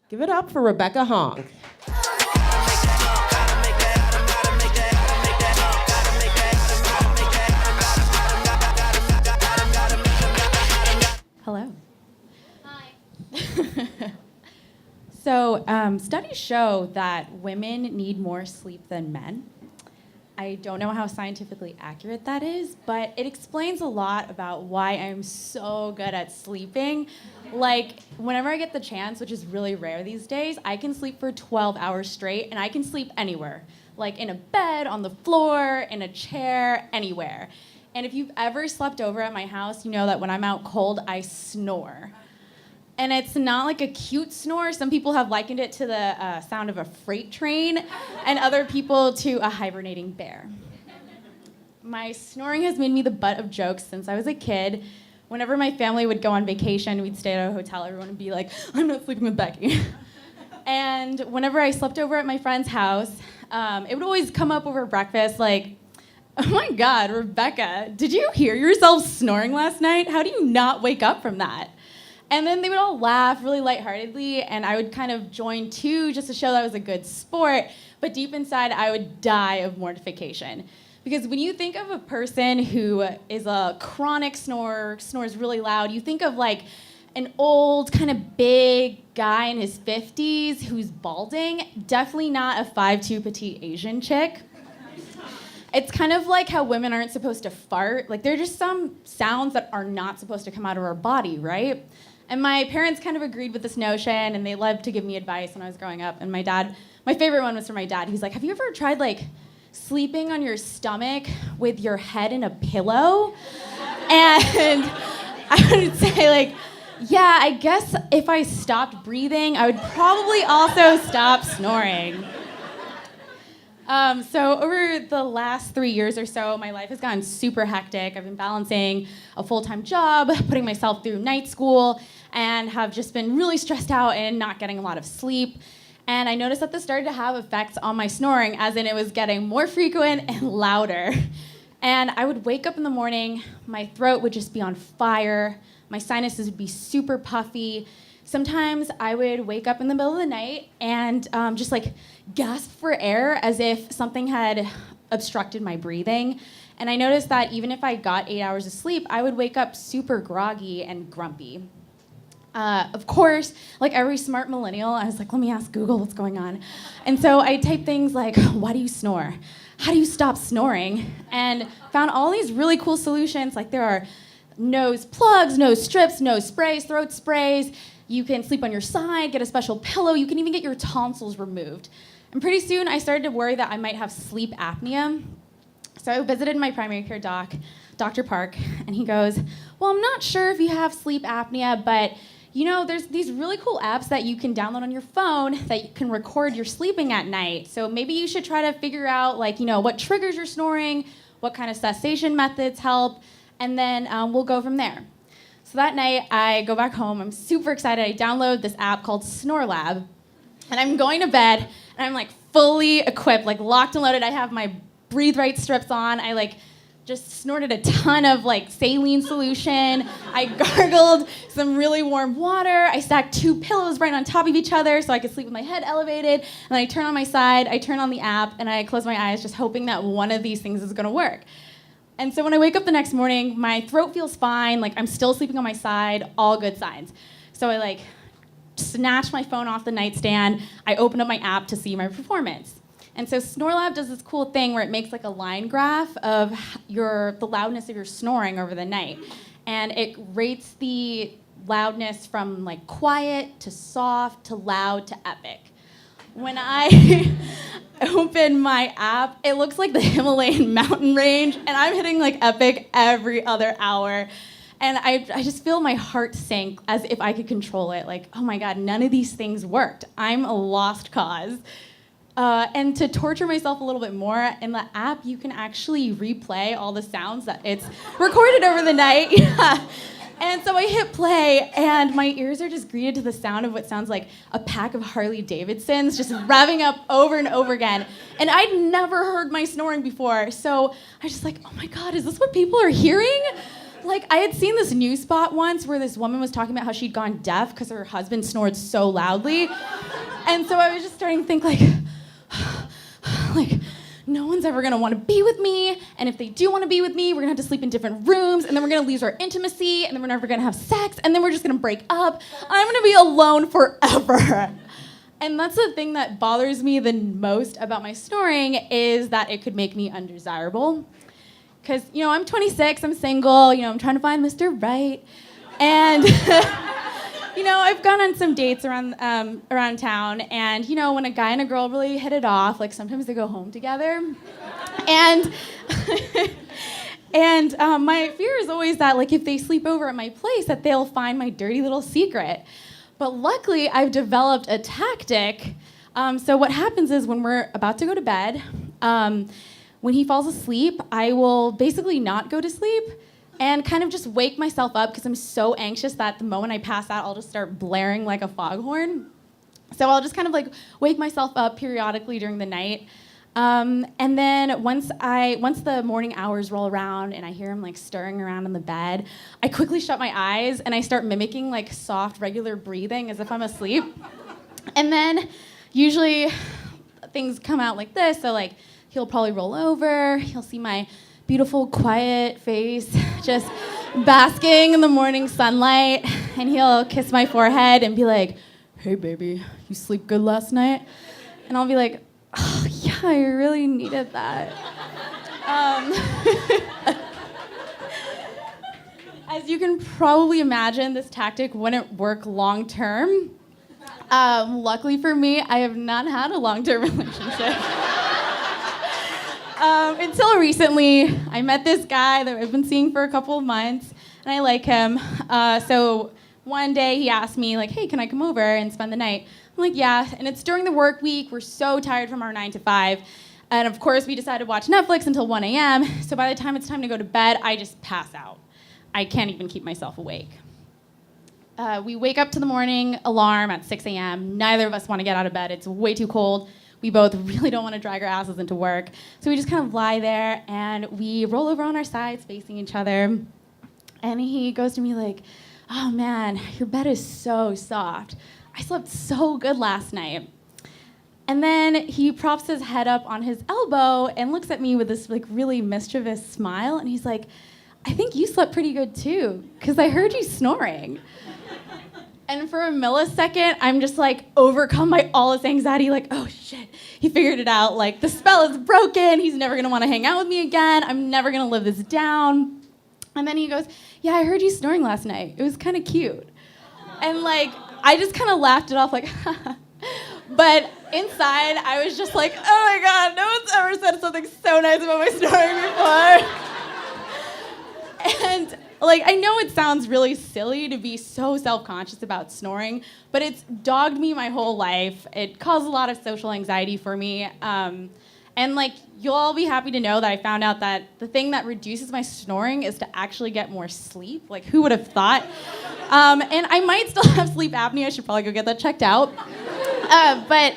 Give it up for Rebecca Hong. Hello. Hi. So, studies show that women need more sleep than men. I don't know how scientifically accurate that is, but it explains a lot about why I'm so good at sleeping. Like, whenever I get the chance, which is really rare these days, I can sleep for 12 hours straight, and I can sleep anywhere. Like in a bed, on the floor, in a chair, anywhere. And if you've ever slept over at my house, you know that when I'm out cold, I snore. And it's not like a cute snore. Some people have likened it to the sound of a freight train, and other people to a hibernating bear. My snoring has made me the butt of jokes since I was a kid. Whenever my family would go on vacation, we'd stay at a hotel, everyone would be like, I'm not sleeping with Becky. And whenever I slept over at my friend's house, it would always come up over breakfast like, oh my God, Rebecca, did you hear yourself snoring last night? How do you not wake up from that? And then they would all laugh really lightheartedly, and I would kind of join too just to show that I was a good sport, but deep inside I would die of mortification. Because when you think of a person who is a chronic snorer, snores really loud, you think of like an old kind of big guy in his 50s who's balding, definitely not a 5'2" petite Asian chick. It's kind of like how women aren't supposed to fart. Like, there are just some sounds that are not supposed to come out of our body, right? And my parents kind of agreed with this notion, and they loved to give me advice when I was growing up. And my favorite one was from my dad. He's like, have you ever tried, like, sleeping on your stomach with your head in a pillow? And I would say, like, yeah, I guess if I stopped breathing, I would probably also stop snoring. So over the last 3 years or so, my life has gotten super hectic. I've been balancing a full-time job, putting myself through night school, and have just been really stressed out and not getting a lot of sleep. And I noticed that this started to have effects on my snoring, as in it was getting more frequent and louder. And I would wake up in the morning, my throat would just be on fire, my sinuses would be super puffy. Sometimes I would wake up in the middle of the night and just like gasp for air as if something had obstructed my breathing. And I noticed that even if I got 8 hours of sleep, I would wake up super groggy and grumpy. Of course, like every smart millennial, I was like, let me ask Google what's going on. And so I typed things like, why do you snore? How do you stop snoring? And found all these really cool solutions. Like there are nose plugs, nose strips, nose sprays, throat sprays. You can sleep on your side, get a special pillow. You can even get your tonsils removed. And pretty soon, I started to worry that I might have sleep apnea. So I visited my primary care doc, Dr. Park, and he goes, well, I'm not sure if you have sleep apnea, but you know, there's these really cool apps that you can download on your phone that you can record your sleeping at night. So maybe you should try to figure out, like, you know, what triggers your snoring, what kind of cessation methods help, and then we'll go from there. So that night, I go back home. I'm super excited. I download this app called Snore Lab, and I'm going to bed, and I'm like fully equipped, like locked and loaded. I have my Breathe Right strips on. I like just snorted a ton of like saline solution. I gargled some really warm water. I stacked 2 pillows right on top of each other so I could sleep with my head elevated. And then I turn on my side, I turn on the app, and I close my eyes just hoping that one of these things is gonna work. And so when I wake up the next morning, my throat feels fine, like I'm still sleeping on my side, all good signs. So I like snatch my phone off the nightstand, I open up my app to see my performance. And so SnoreLab does this cool thing where it makes like a line graph of the loudness of your snoring over the night. And it rates the loudness from like quiet to soft to loud to epic. When I open my app, it looks like the Himalayan mountain range, and I'm hitting like epic every other hour. And I just feel my heart sink as if I could control it. Like, oh my God, none of these things worked. I'm a lost cause. And to torture myself a little bit more, in the app, you can actually replay all the sounds that it's recorded over the night. Yeah. And so I hit play, and my ears are just greeted to the sound of what sounds like a pack of Harley Davidsons just revving up over and over again. And I'd never heard my snoring before, so I was just like, oh my God, is this what people are hearing? Like, I had seen this news spot once where this woman was talking about how she'd gone deaf because her husband snored so loudly. And so I was just starting to think like, no one's ever gonna wanna be with me, and if they do wanna be with me, we're gonna have to sleep in different rooms, and then we're gonna lose our intimacy, and then we're never gonna have sex, and then we're just gonna break up. I'm gonna be alone forever. And that's the thing that bothers me the most about my snoring is that it could make me undesirable. Because, I'm 26, I'm single, I'm trying to find Mr. Right. And, I've gone on some dates around town, and, when a guy and a girl really hit it off, like, sometimes they go home together. And, my fear is always that, like, if they sleep over at my place, that they'll find my dirty little secret. But luckily, I've developed a tactic. So what happens is when we're about to go to bed, when he falls asleep, I will basically not go to sleep and kind of just wake myself up because I'm so anxious that the moment I pass out, I'll just start blaring like a foghorn. So I'll just kind of like wake myself up periodically during the night. And then once the morning hours roll around and I hear him like stirring around in the bed, I quickly shut my eyes and I start mimicking like soft, regular breathing as if I'm asleep. And then usually things come out like this. So like he'll probably roll over, he'll see my beautiful, quiet face just basking in the morning sunlight, and he'll kiss my forehead and be like, "Hey baby, you sleep good last night?" And I'll be like, "Oh, yeah, I really needed that." As you can probably imagine, this tactic wouldn't work long term. Luckily for me, I have not had a long-term relationship. Until recently, I met this guy that I've been seeing for a couple of months, and I like him. So one day he asked me, like, "Hey, can I come over and spend the night?" I'm like, "Yeah," and it's during the work week. We're so tired from our 9 to 5. And of course, we decided to watch Netflix until 1 a.m. So by the time it's time to go to bed, I just pass out. I can't even keep myself awake. We wake up to the morning alarm at 6 a.m. Neither of us want to get out of bed. It's way too cold. We both really don't want to drag our asses into work. So we just kind of lie there, and we roll over on our sides, facing each other. And he goes to me like, "Oh man, your bed is so soft. I slept so good last night." And then he props his head up on his elbow and looks at me with this like really mischievous smile, and he's like, "I think you slept pretty good too, because I heard you snoring." And for a millisecond, I'm just like overcome by all this anxiety, like, "Oh shit, he figured it out. Like, the spell is broken. He's never gonna wanna hang out with me again. I'm never gonna live this down." And then he goes, "Yeah, I heard you snoring last night. It was kind of cute." And like, I just kind of laughed it off like, but inside, I was just like, "Oh my God, no one's ever said something so nice about my snoring before." And like, I know it sounds really silly to be so self-conscious about snoring, but it's dogged me my whole life. It caused a lot of social anxiety for me. And like, you'll all be happy to know that I found out that the thing that reduces my snoring is to actually get more sleep. Like, who would have thought? And I might still have sleep apnea. I should probably go get that checked out. But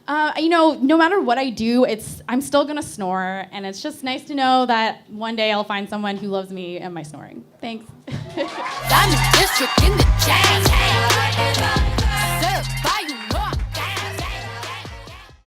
no matter what I do, I'm still gonna snore, and it's just nice to know that one day I'll find someone who loves me and my snoring. Thanks.